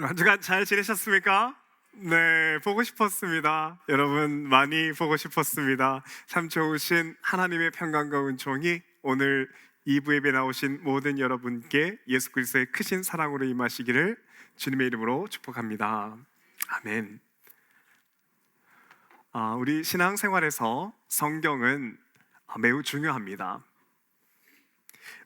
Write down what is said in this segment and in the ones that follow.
한 주간 잘 지내셨습니까? 네, 보고 싶었습니다. 여러분 많이 보고 싶었습니다. 참 좋으신 하나님의 평강과 은총이 오늘 2부 예배 나오신 모든 여러분께 예수 그리스도의 크신 사랑으로 임하시기를 주님의 이름으로 축복합니다. 아멘. 우리 신앙생활에서 성경은 매우 중요합니다.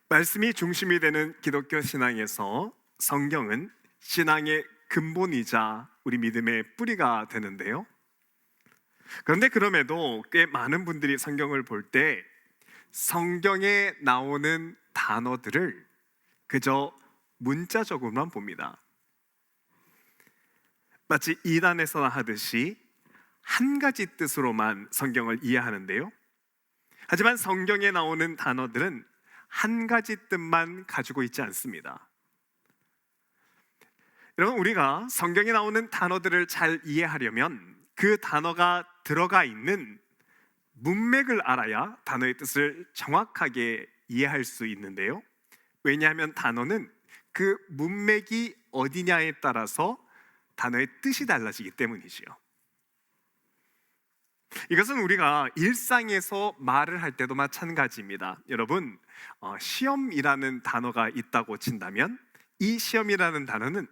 말씀이 중심이 되는 기독교 신앙에서 성경은 신앙의 근본이자 우리 믿음의 뿌리가 되는데요. 그런데 그럼에도 꽤 많은 분들이 성경을 볼 때 성경에 나오는 단어들을 그저 문자적으로만 봅니다. 마치 이단에서나 하듯이 한 가지 뜻으로만 성경을 이해하는데요. 하지만 성경에 나오는 단어들은 한 가지 뜻만 가지고 있지 않습니다. 여러분, 우리가 성경에 나오는 단어들을 잘 이해하려면 그 단어가 들어가 있는 문맥을 알아야 단어의 뜻을 정확하게 이해할 수 있는데요. 왜냐하면 단어는 그 문맥이 어디냐에 따라서 단어의 뜻이 달라지기 때문이지요. 이것은 우리가 일상에서 말을 할 때도 마찬가지입니다. 여러분, 시험이라는 단어가 있다고 친다면 이 시험이라는 단어는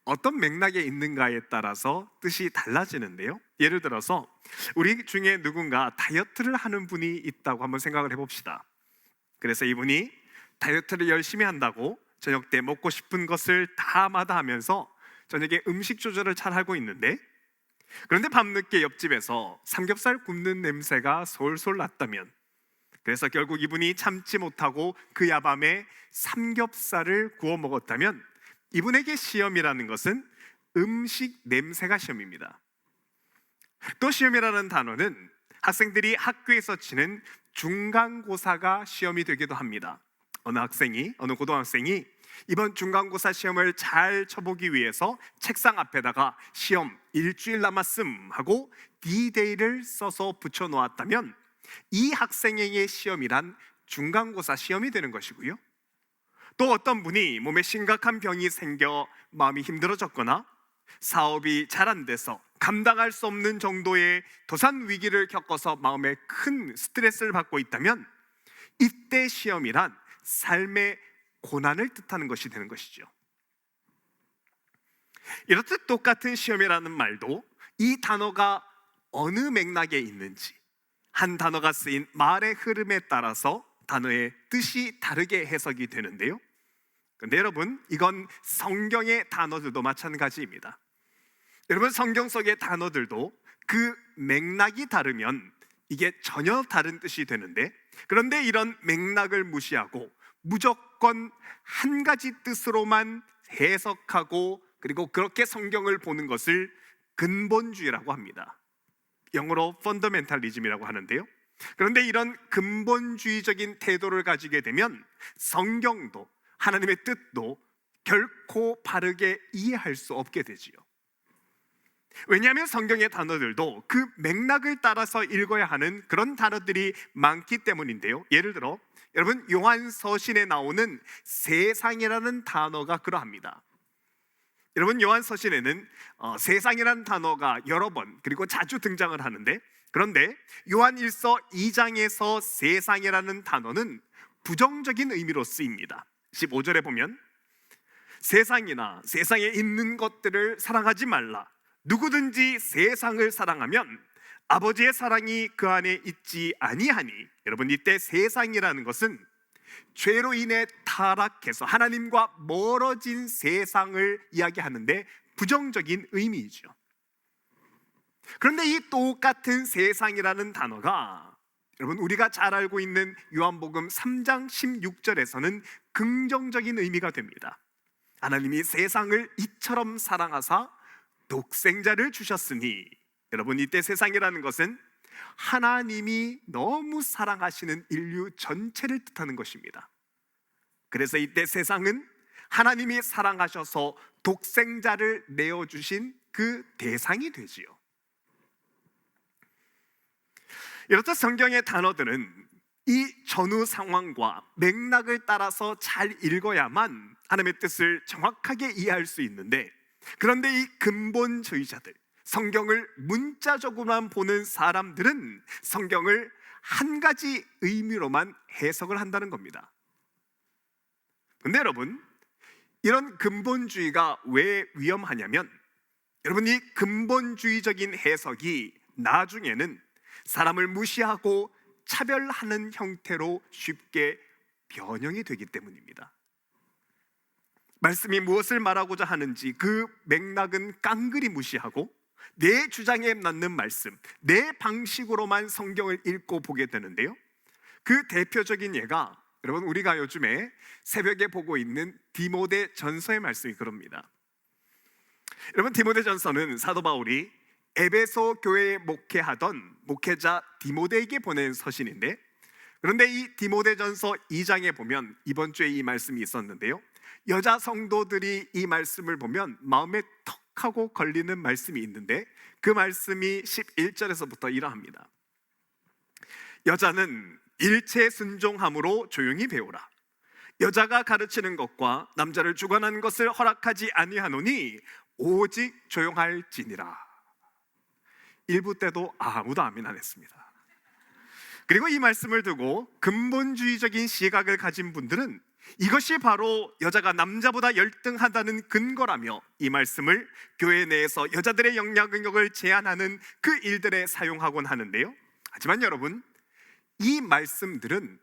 어떤 맥락에 있는가에 따라서 뜻이 달라지는데요. 예를 들어서 우리 중에 누군가 다이어트를 하는 분이 있다고 한번 생각을 해봅시다. 그래서 이분이 다이어트를 열심히 한다고 저녁 때 먹고 싶은 것을 다 마다하면서 저녁에 음식 조절을 잘 하고 있는데, 그런데 밤늦게 옆집에서 삼겹살 굽는 냄새가 솔솔 났다면, 그래서 결국 이분이 참지 못하고 그 야밤에 삼겹살을 구워 먹었다면 이분에게 시험이라는 것은 음식 냄새가 시험입니다. 또 시험이라는 단어는 학생들이 학교에서 치는 중간고사가 시험이 되기도 합니다. 어느 고등학생이 이번 중간고사 시험을 잘 쳐보기 위해서 책상 앞에다가 시험 일주일 남았음 하고 D-Day를 써서 붙여놓았다면 이 학생에게 시험이란 중간고사 시험이 되는 것이고요. 또 어떤 분이 몸에 심각한 병이 생겨 마음이 힘들어졌거나 사업이 잘 안 돼서 감당할 수 없는 정도의 도산 위기를 겪어서 마음에 큰 스트레스를 받고 있다면 이때 시험이란 삶의 고난을 뜻하는 것이 되는 것이죠. 이렇듯 똑같은 시험이라는 말도 이 단어가 어느 맥락에 있는지, 한 단어가 쓰인 말의 흐름에 따라서 단어의 뜻이 다르게 해석이 되는데요. 그런데 여러분, 이건 성경의 단어들도 마찬가지입니다. 여러분, 성경 속의 단어들도 그 맥락이 다르면 이게 전혀 다른 뜻이 되는데, 그런데 이런 맥락을 무시하고 무조건 한 가지 뜻으로만 해석하고 그리고 그렇게 성경을 보는 것을 근본주의라고 합니다. 영어로 펀더멘탈리즘이라고 하는데요. 그런데 이런 근본주의적인 태도를 가지게 되면 성경도 하나님의 뜻도 결코 바르게 이해할 수 없게 되지요. 왜냐하면 성경의 단어들도 그 맥락을 따라서 읽어야 하는 그런 단어들이 많기 때문인데요. 예를 들어 여러분, 요한서신에 나오는 세상이라는 단어가 그러합니다. 여러분, 요한서신에는 세상이라는 단어가 여러 번 그리고 자주 등장을 하는데, 그런데 요한일서 2장에서 세상이라는 단어는 부정적인 의미로 쓰입니다. 15절에 보면 세상이나 세상에 있는 것들을 사랑하지 말라. 누구든지 세상을 사랑하면 아버지의 사랑이 그 안에 있지 아니하니. 여러분, 이때 세상이라는 것은 죄로 인해 타락해서 하나님과 멀어진 세상을 이야기하는데 부정적인 의미이죠. 그런데 이 똑같은 세상이라는 단어가 여러분, 우리가 잘 알고 있는 요한복음 3장 16절에서는 긍정적인 의미가 됩니다. 하나님이 세상을 이처럼 사랑하사 독생자를 주셨으니. 여러분, 이때 세상이라는 것은 하나님이 너무 사랑하시는 인류 전체를 뜻하는 것입니다. 그래서 이때 세상은 하나님이 사랑하셔서 독생자를 내어주신 그 대상이 되지요. 이렇듯 성경의 단어들은 이 전후 상황과 맥락을 따라서 잘 읽어야만 하나님의 뜻을 정확하게 이해할 수 있는데, 그런데 이 근본주의자들, 성경을 문자적으로만 보는 사람들은 성경을 한 가지 의미로만 해석을 한다는 겁니다. 근데 여러분, 이런 근본주의가 왜 위험하냐면, 여러분, 이 근본주의적인 해석이 나중에는 사람을 무시하고 차별하는 형태로 쉽게 변형이 되기 때문입니다. 말씀이 무엇을 말하고자 하는지 그 맥락은 깡그리 무시하고 내 주장에 맞는 말씀, 내 방식으로만 성경을 읽고 보게 되는데요, 그 대표적인 예가 여러분, 우리가 요즘에 새벽에 보고 있는 디모데 전서의 말씀이 그럽니다. 여러분, 디모데 전서는 사도 바울이 에베소 교회에 목회하던 목회자 디모데에게 보낸 서신인데, 그런데 이 디모데 전서 2장에 보면 이번 주에 이 말씀이 있었는데요, 여자 성도들이 이 말씀을 보면 마음에 턱 하고 걸리는 말씀이 있는데, 그 말씀이 11절에서부터 이러합니다. 여자는 일체 순종함으로 조용히 배우라. 여자가 가르치는 것과 남자를 주관하는 것을 허락하지 아니하노니 오직 조용할지니라. 1부 때도 아무도 아멘 안 했습니다. 그리고 이 말씀을 두고 근본주의적인 시각을 가진 분들은 이것이 바로 여자가 남자보다 열등하다는 근거라며 이 말씀을 교회 내에서 여자들의 영향력을 제한하는 그 일들에 사용하곤 하는데요, 하지만 여러분, 이 말씀들은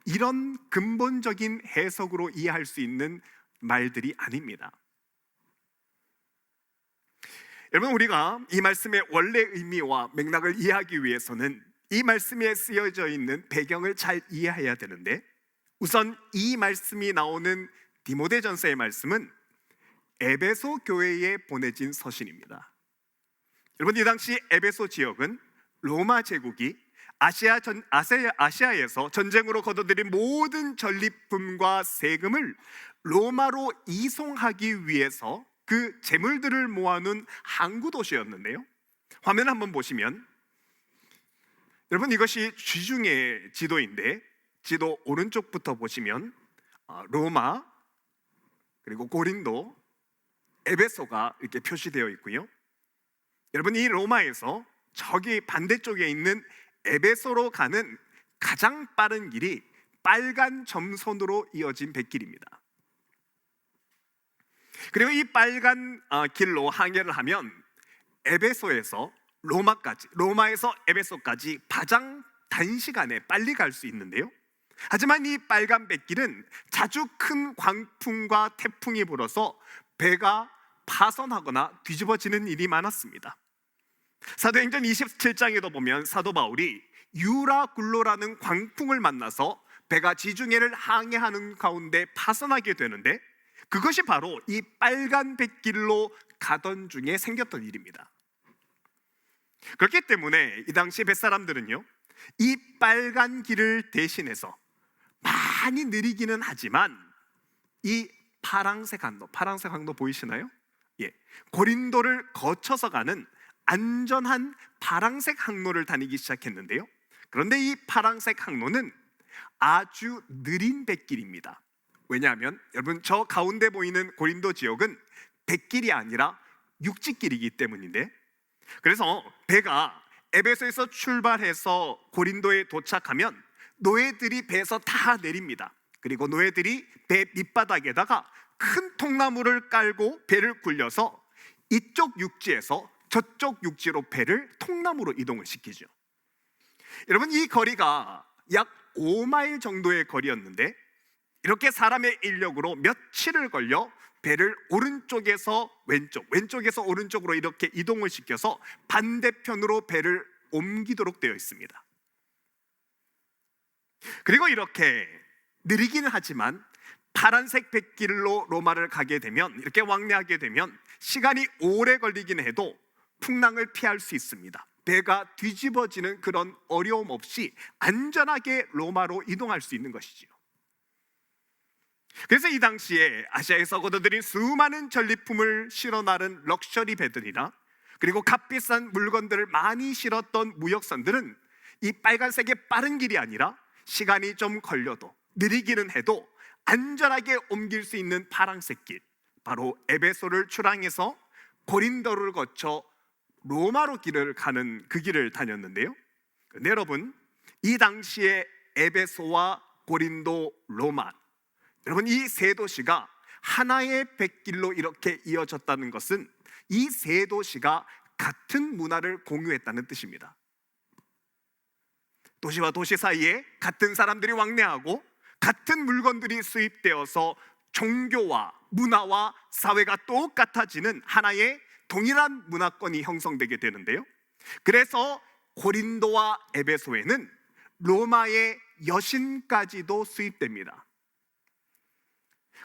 이런 근본적인 해석으로 이해할 수 있는 말들이 아닙니다. 여러분, 우리가 이 말씀의 원래 의미와 맥락을 이해하기 위해서는 이 말씀에 쓰여져 있는 배경을 잘 이해해야 되는데, 우선 이 말씀이 나오는 디모데전서의 말씀은 에베소 교회에 보내진 서신입니다. 여러분, 이 당시 에베소 지역은 로마 제국이 아시아에서 전쟁으로 거둬들인 모든 전리품과 세금을 로마로 이송하기 위해서 그 재물들을 모아놓은 항구 도시였는데요, 화면 한번 보시면 여러분, 이것이 지중해 지도인데, 지도 오른쪽부터 보시면 로마, 그리고 고린도, 에베소가 이렇게 표시되어 있고요, 여러분, 이 로마에서 저기 반대쪽에 있는 에베소로 가는 가장 빠른 길이 빨간 점선으로 이어진 뱃길입니다. 그리고 이 빨간 길로 항해를 하면 에베소에서 로마에서 에베소까지 가장 단시간에 빨리 갈 수 있는데요, 하지만 이 빨간 뱃길은 자주 큰 광풍과 태풍이 불어서 배가 파손하거나 뒤집어지는 일이 많았습니다. 사도행전 27장에도 보면 사도 바울이 유라굴로라는 광풍을 만나서 배가 지중해를 항해하는 가운데 파손하게 되는데, 그것이 바로 이 빨간 뱃길로 가던 중에 생겼던 일입니다. 그렇기 때문에 이 당시 뱃사람들은요, 이 빨간 길을 대신해서 많이 느리기는 하지만 이 파랑색 항로 보이시나요? 예, 고린도를 거쳐서 가는 안전한 파랑색 항로를 다니기 시작했는데요, 그런데 이 파랑색 항로는 아주 느린 뱃길입니다. 왜냐하면 여러분, 저 가운데 보이는 고린도 지역은 뱃길이 아니라 육지길이기 때문인데, 그래서 배가 에베소에서 출발해서 고린도에 도착하면 노예들이 배에서 다 내립니다. 그리고 노예들이 배 밑바닥에다가 큰 통나무를 깔고 배를 굴려서 이쪽 육지에서 저쪽 육지로 배를 통나무로 이동을 시키죠. 여러분, 이 거리가 약 5마일 정도의 거리였는데, 이렇게 사람의 인력으로 며칠을 걸려 배를 오른쪽에서 왼쪽에서 오른쪽으로 이렇게 이동을 시켜서 반대편으로 배를 옮기도록 되어 있습니다. 그리고 이렇게 느리기는 하지만 파란색 뱃길로 로마를 가게 되면, 이렇게 왕래하게 되면 시간이 오래 걸리긴 해도 풍랑을 피할 수 있습니다. 배가 뒤집어지는 그런 어려움 없이 안전하게 로마로 이동할 수 있는 것이지요. 그래서 이 당시에 아시아에서 거둬들인 수많은 전리품을 실어 나른 럭셔리 배들이나 그리고 값비싼 물건들을 많이 실었던 무역선들은 이 빨간색의 빠른 길이 아니라 시간이 좀 걸려도 느리기는 해도 안전하게 옮길 수 있는 파란색 길, 바로 에베소를 출항해서 고린도를 거쳐 로마로 길을 가는 그 길을 다녔는데요. 근데 여러분, 이 당시에 에베소와 고린도, 로마, 여러분 이 세 도시가 하나의 백길로 이렇게 이어졌다는 것은 이 세 도시가 같은 문화를 공유했다는 뜻입니다. 도시와 도시 사이에 같은 사람들이 왕래하고 같은 물건들이 수입되어서 종교와 문화와 사회가 똑같아지는 하나의 동일한 문화권이 형성되게 되는데요. 그래서 고린도와 에베소에는 로마의 여신까지도 수입됩니다.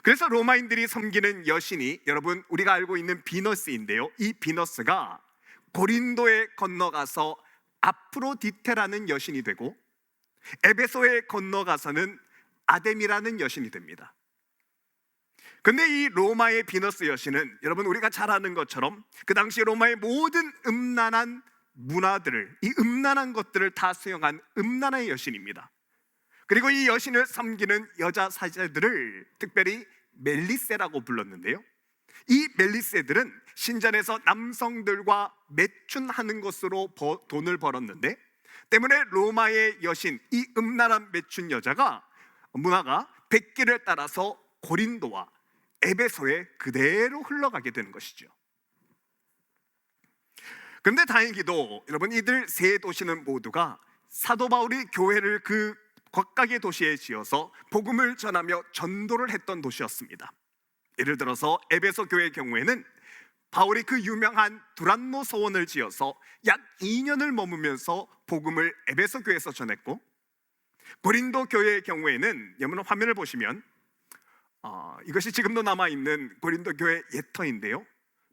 그래서 로마인들이 섬기는 여신이 여러분 우리가 알고 있는 비너스인데요. 이 비너스가 고린도에 건너가서 아프로디테라는 여신이 되고 에베소에 건너가서는 아데미라는 여신이 됩니다. 근데 이 로마의 비너스 여신은 여러분 우리가 잘 아는 것처럼 그 당시 로마의 모든 음란한 문화들을, 이 음란한 것들을 다 수용한 음란의 여신입니다. 그리고 이 여신을 섬기는 여자 사제들을 특별히 멜리세라고 불렀는데요. 이 멜리세들은 신전에서 남성들과 매춘하는 것으로 돈을 벌었는데, 때문에 로마의 여신, 이 음란한 매춘 여자가 문화가 백기를 따라서 고린도와 에베소에 그대로 흘러가게 되는 것이죠. 그런데 다행히도 여러분 이들 세 도시는 모두가 사도 바울이 교회를 그 각각의 도시에 지어서 복음을 전하며 전도를 했던 도시였습니다. 예를 들어서 에베소 교회의 경우에는 바울이 그 유명한 두란노 서원을 지어서 약 2년을 머무면서 복음을 에베소 교회에서 전했고, 고린도 교회의 경우에는 여러분 화면을 보시면 이것이 지금도 남아있는 고린도 교회 예터인데요.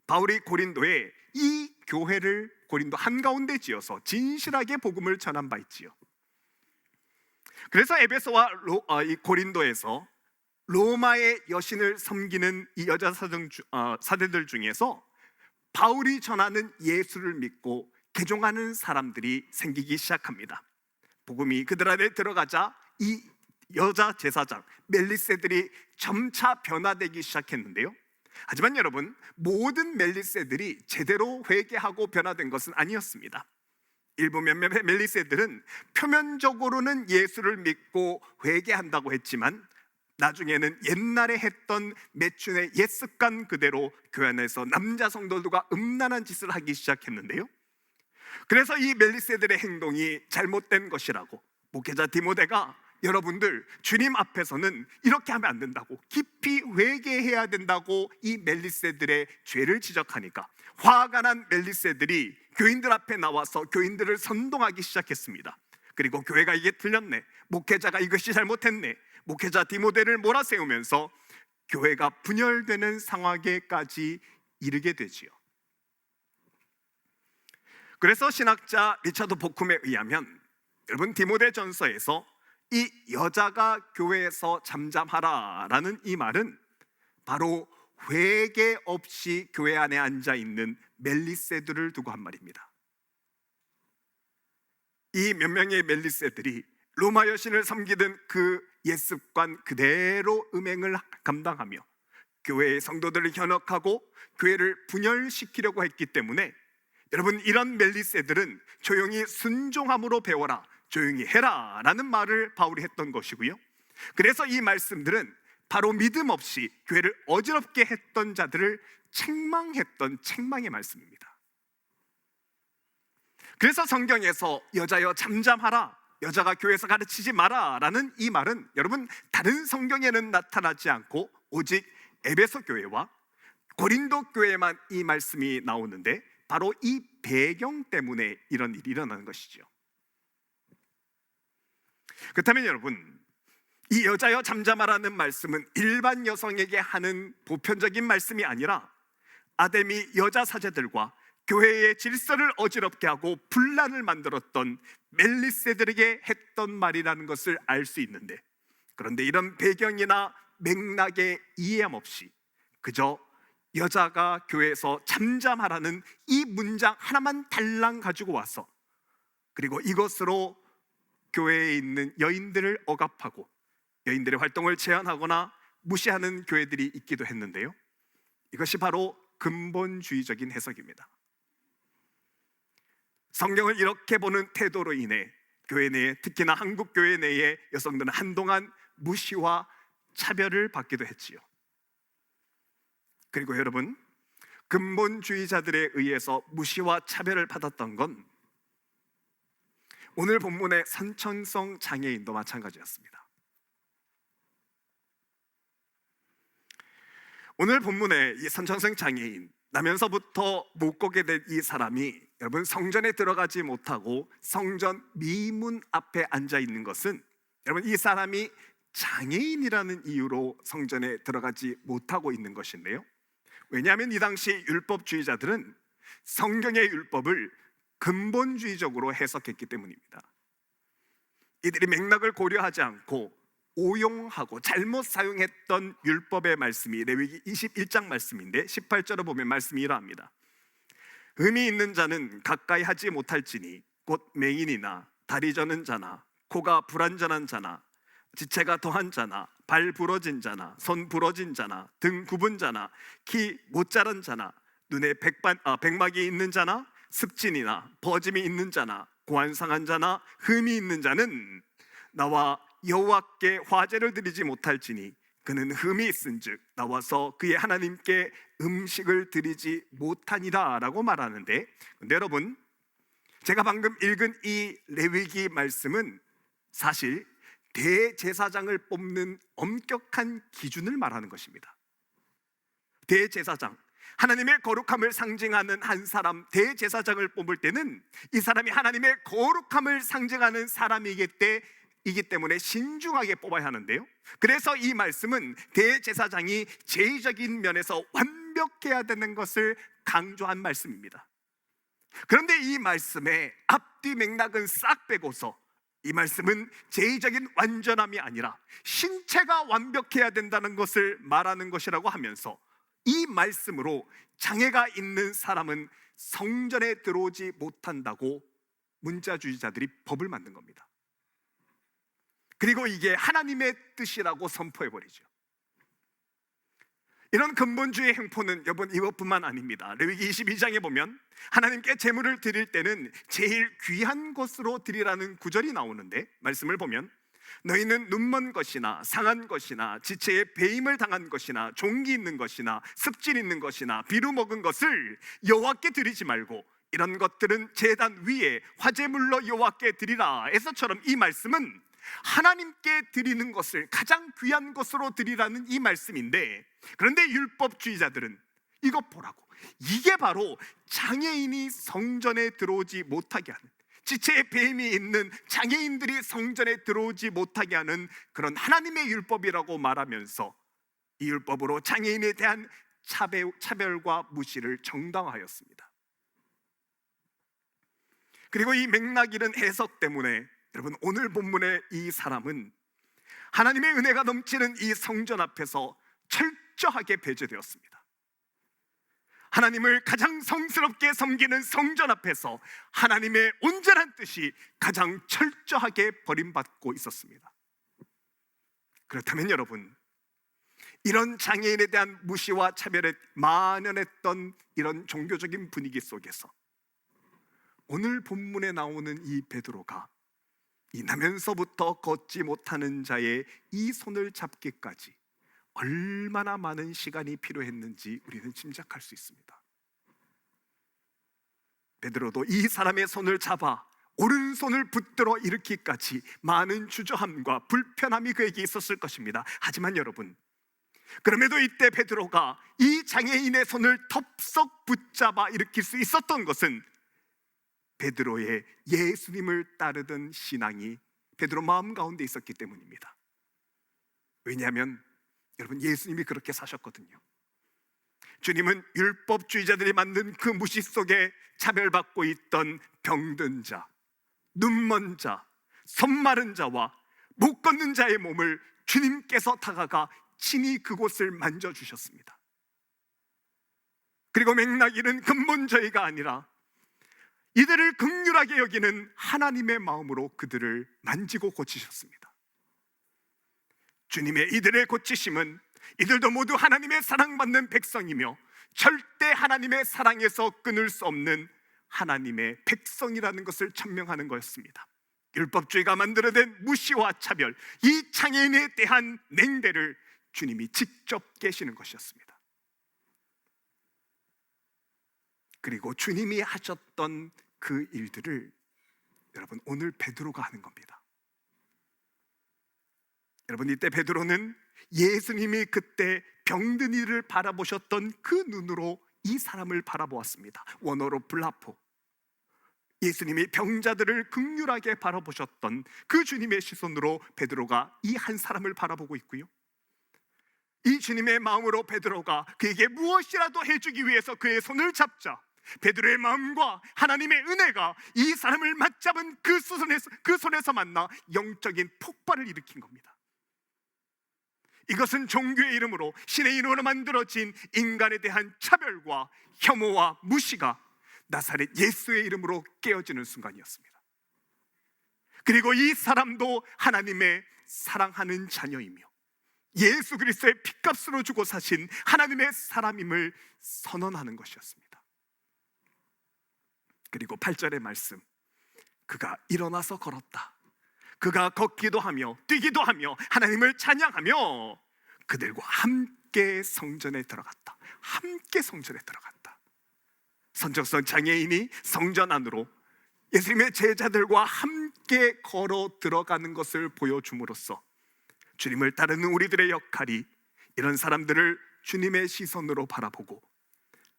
바울이 고린도에 이 교회를 고린도 한가운데 지어서 진실하게 복음을 전한 바 있지요. 그래서 에베소와 이 고린도에서 로마의 여신을 섬기는 이 여자 사제들 중에서 바울이 전하는 예수를 믿고 개종하는 사람들이 생기기 시작합니다. 복음이 그들 안에 들어가자 이 여자 제사장 멜리세들이 점차 변화되기 시작했는데요. 하지만 여러분, 모든 멜리세들이 제대로 회개하고 변화된 것은 아니었습니다. 일부 몇몇 멜리세들은 표면적으로는 예수를 믿고 회개한다고 했지만 나중에는 옛날에 했던 매춘의 옛 습관 그대로 교회 안에서 남자 성도들과 음란한 짓을 하기 시작했는데요. 그래서 이 멜리세들의 행동이 잘못된 것이라고 목회자 디모데가 여러분들 주님 앞에서는 이렇게 하면 안 된다고, 깊이 회개해야 된다고 이 멜리세들의 죄를 지적하니까 화가 난 멜리세들이 교인들 앞에 나와서 교인들을 선동하기 시작했습니다. 그리고 교회가 이게 틀렸네, 목회자가 이것이 잘못했네, 목회자 디모데를 몰아세우면서 교회가 분열되는 상황에까지 이르게 되지요. 그래서 신학자 리차드 보쿰에 의하면 여러분 디모데 전서에서 이 여자가 교회에서 잠잠하라라는 이 말은 바로 회개 없이 교회 안에 앉아 있는 멜리세들을 두고 한 말입니다. 이 몇 명의 멜리세들이 로마 여신을 섬기던 그 옛습관 그대로 음행을 감당하며 교회의 성도들을 현혹하고 교회를 분열시키려고 했기 때문에 여러분 이런 멜리세들은 조용히 순종함으로 배워라, 조용히 해라 라는 말을 바울이 했던 것이고요. 그래서 이 말씀들은 바로 믿음 없이 교회를 어지럽게 했던 자들을 책망했던 책망의 말씀입니다. 그래서 성경에서 여자여 잠잠하라, 여자가 교회에서 가르치지 마라 라는 이 말은 여러분 다른 성경에는 나타나지 않고 오직 에베소 교회와 고린도 교회에만 이 말씀이 나오는데 바로 이 배경 때문에 이런 일이 일어나는 것이죠. 그렇다면 여러분, 이 여자여 잠잠하라는 말씀은 일반 여성에게 하는 보편적인 말씀이 아니라 아데미 여자 사제들과 교회의 질서를 어지럽게 하고 분란을 만들었던 멜리세들에게 했던 말이라는 것을 알 수 있는데, 그런데 이런 배경이나 맥락의 이해함 없이 그저 여자가 교회에서 잠잠하라는 이 문장 하나만 달랑 가지고 와서 그리고 이것으로 교회에 있는 여인들을 억압하고 여인들의 활동을 제한하거나 무시하는 교회들이 있기도 했는데요. 이것이 바로 근본주의적인 해석입니다. 성경을 이렇게 보는 태도로 인해 교회 내에, 특히나 한국 교회 내의 여성들은 한동안 무시와 차별을 받기도 했지요. 그리고 여러분, 근본주의자들에 의해서 무시와 차별을 받았던 건 오늘 본문의 선천성 장애인도 마찬가지였습니다. 오늘 본문의 이 선천성 장애인, 나면서부터 못 걷게 된 이 사람이 여러분 성전에 들어가지 못하고 성전 미문 앞에 앉아 있는 것은 여러분 이 사람이 장애인이라는 이유로 성전에 들어가지 못하고 있는 것인데요. 왜냐하면 이 당시 율법주의자들은 성경의 율법을 근본주의적으로 해석했기 때문입니다. 이들이 맥락을 고려하지 않고 오용하고 잘못 사용했던 율법의 말씀이 레위기 21장 말씀인데 18절을 보면 말씀이 이러합니다. 음이 있는 자는 가까이 하지 못할지니 곧 맹인이나 다리 저는 자나 코가 불완전한 자나 지체가 더한 자나 발 부러진 자나 손 부러진 자나 등 굽은 자나 키 못 자란 자나 눈에 백막이 있는 자나 습진이나 버짐이 있는 자나 고안상한 자나 흠이 있는 자는 나와 여호와께 화제를 드리지 못할지니 그는 흠이 있은즉 나와서 그의 하나님께 음식을 드리지 못하니라 라고 말하는데, 근데 여러분 제가 방금 읽은 이 레위기 말씀은 사실 대제사장을 뽑는 엄격한 기준을 말하는 것입니다. 대제사장, 하나님의 거룩함을 상징하는 한 사람, 대제사장을 뽑을 때는 이 사람이 하나님의 거룩함을 상징하는 사람이기 때문에 신중하게 뽑아야 하는데요, 그래서 이 말씀은 대제사장이 제의적인 면에서 완벽해야 되는 것을 강조한 말씀입니다. 그런데 이 말씀의 앞뒤 맥락은 싹 빼고서 이 말씀은 제의적인 완전함이 아니라 신체가 완벽해야 된다는 것을 말하는 것이라고 하면서 이 말씀으로 장애가 있는 사람은 성전에 들어오지 못한다고 문자주의자들이 법을 만든 겁니다. 그리고 이게 하나님의 뜻이라고 선포해버리죠. 이런 근본주의 행포는 여러분 이것뿐만 아닙니다. 레위기 22장에 보면 하나님께 제물을 드릴 때는 제일 귀한 것으로 드리라는 구절이 나오는데, 말씀을 보면 너희는 눈먼 것이나 상한 것이나 지체에 배임을 당한 것이나 종기 있는 것이나 습진 있는 것이나 비루 먹은 것을 여호와께 드리지 말고 이런 것들은 제단 위에 화제물로 여호와께 드리라. 에서처럼 이 말씀은 하나님께 드리는 것을 가장 귀한 것으로 드리라는 이 말씀인데, 그런데 율법주의자들은 이것 보라고, 이게 바로 장애인이 성전에 들어오지 못하게 하는, 지체에 배임이 있는 장애인들이 성전에 들어오지 못하게 하는 그런 하나님의 율법이라고 말하면서 이 율법으로 장애인에 대한 차별과 무시를 정당화하였습니다. 그리고 이 맥락 있는 해석 때문에 여러분 오늘 본문의 이 사람은 하나님의 은혜가 넘치는 이 성전 앞에서 철저하게 배제되었습니다. 하나님을 가장 성스럽게 섬기는 성전 앞에서 하나님의 온전한 뜻이 가장 철저하게 버림받고 있었습니다. 그렇다면 여러분, 이런 장애인에 대한 무시와 차별에 만연했던 이런 종교적인 분위기 속에서 오늘 본문에 나오는 이 베드로가 이 나면서부터 걷지 못하는 자의 이 손을 잡기까지 얼마나 많은 시간이 필요했는지 우리는 짐작할 수 있습니다. 베드로도 이 사람의 손을 잡아 오른손을 붙들어 일으키기까지 많은 주저함과 불편함이 그에게 있었을 것입니다. 하지만 여러분, 그럼에도 이때 베드로가 이 장애인의 손을 덥석 붙잡아 일으킬 수 있었던 것은 베드로의 예수님을 따르던 신앙이 베드로 마음 가운데 있었기 때문입니다. 왜냐하면 여러분, 예수님이 그렇게 사셨거든요. 주님은 율법주의자들이 만든 그 무시 속에 차별받고 있던 병든 자, 눈먼 자, 손 마른 자와 못 걷는 자의 몸을 주님께서 다가가 친히 그곳을 만져주셨습니다. 그리고 맥락이는 근본주의가 아니라 이들을 긍휼하게 여기는 하나님의 마음으로 그들을 만지고 고치셨습니다. 주님의 이들의 고치심은 이들도 모두 하나님의 사랑받는 백성이며 절대 하나님의 사랑에서 끊을 수 없는 하나님의 백성이라는 것을 천명하는 것이었습니다. 율법주의가 만들어낸 무시와 차별, 이 장애인에 대한 냉대를 주님이 직접 깨시는 것이었습니다. 그리고 주님이 하셨던 그 일들을 여러분 오늘 베드로가 하는 겁니다. 여러분, 이때 베드로는 예수님이 그때 병든 이를 바라보셨던 그 눈으로 이 사람을 바라보았습니다. 원어로 블라포, 예수님이 병자들을 긍휼하게 바라보셨던 그 주님의 시선으로 베드로가 이 한 사람을 바라보고 있고요, 이 주님의 마음으로 베드로가 그에게 무엇이라도 해주기 위해서 그의 손을 잡자 베드로의 마음과 하나님의 은혜가 이 사람을 맞잡은 그 손에서 만나 영적인 폭발을 일으킨 겁니다. 이것은 종교의 이름으로, 신의 이름으로 만들어진 인간에 대한 차별과 혐오와 무시가 나사렛 예수의 이름으로 깨어지는 순간이었습니다. 그리고 이 사람도 하나님의 사랑하는 자녀이며 예수 그리스도의 핏값으로 주고 사신 하나님의 사람임을 선언하는 것이었습니다. 그리고 8절의 말씀, 그가 일어나서 걸었다. 그가 걷기도 하며 뛰기도 하며 하나님을 찬양하며 그들과 함께 성전에 들어갔다. 함께 성전에 들어갔다. 선정성 장애인이 성전 안으로 예수님의 제자들과 함께 걸어 들어가는 것을 보여줌으로써 주님을 따르는 우리들의 역할이 이런 사람들을 주님의 시선으로 바라보고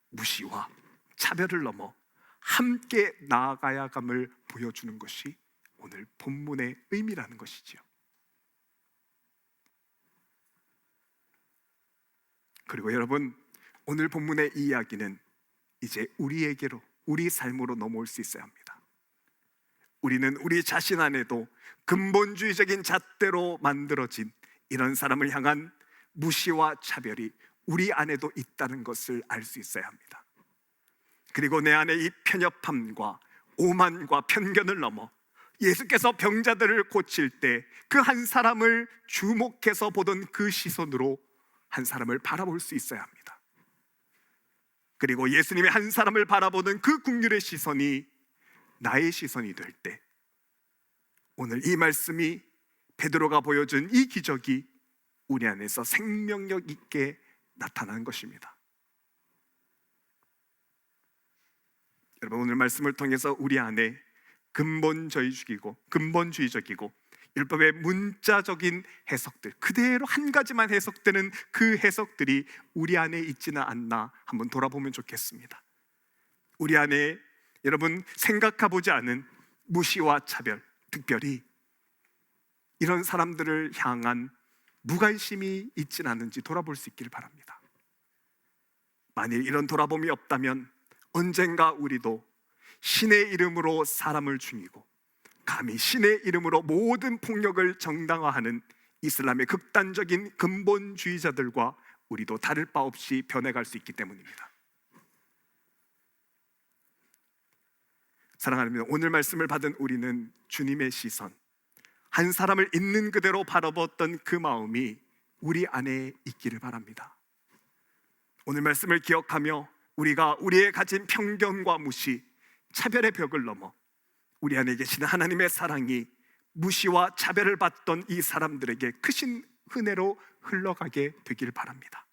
무시와 차별을 넘어 함께 나아가야 함을 보여주는 것이 오늘 본문의 의미라는 것이지요. 그리고 여러분, 오늘 본문의 이 이야기는 이제 우리에게로, 우리 삶으로 넘어올 수 있어야 합니다. 우리는 우리 자신 안에도 근본주의적인 잣대로 만들어진 이런 사람을 향한 무시와 차별이 우리 안에도 있다는 것을 알 수 있어야 합니다. 그리고 내 안에 이 편협함과 오만과 편견을 넘어 예수께서 병자들을 고칠 때 그 한 사람을 주목해서 보던 그 시선으로 한 사람을 바라볼 수 있어야 합니다. 그리고 예수님이 한 사람을 바라보는 그 긍휼의 시선이 나의 시선이 될 때 오늘 이 말씀이, 베드로가 보여준 이 기적이 우리 안에서 생명력 있게 나타나는 것입니다. 여러분, 오늘 말씀을 통해서 우리 안에 근본주의적이고 율법의 문자적인 해석들, 그대로 한 가지만 해석되는 그 해석들이 우리 안에 있지는 않나 한번 돌아보면 좋겠습니다. 우리 안에 여러분 생각해보지 않은 무시와 차별, 특별히 이런 사람들을 향한 무관심이 있지는 않은지 돌아볼 수 있기를 바랍니다. 만일 이런 돌아봄이 없다면 언젠가 우리도 신의 이름으로 사람을 죽이고 감히 신의 이름으로 모든 폭력을 정당화하는 이슬람의 극단적인 근본주의자들과 우리도 다를 바 없이 변해갈 수 있기 때문입니다. 사랑하는 오늘 말씀을 받은 우리는 주님의 시선, 한 사람을 있는 그대로 바라보았던 그 마음이 우리 안에 있기를 바랍니다. 오늘 말씀을 기억하며 우리가 우리의 가진 편견과 무시, 차별의 벽을 넘어 우리 안에 계시는 하나님의 사랑이 무시와 차별을 받던 이 사람들에게 크신 은혜로 흘러가게 되길 바랍니다.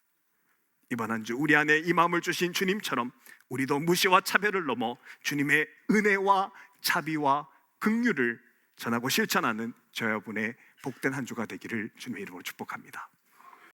이번 한 주 우리 안에 이 마음을 주신 주님처럼 우리도 무시와 차별을 넘어 주님의 은혜와 자비와 긍휼을 전하고 실천하는 저여분의 복된 한 주가 되기를 주님의 이름으로 축복합니다.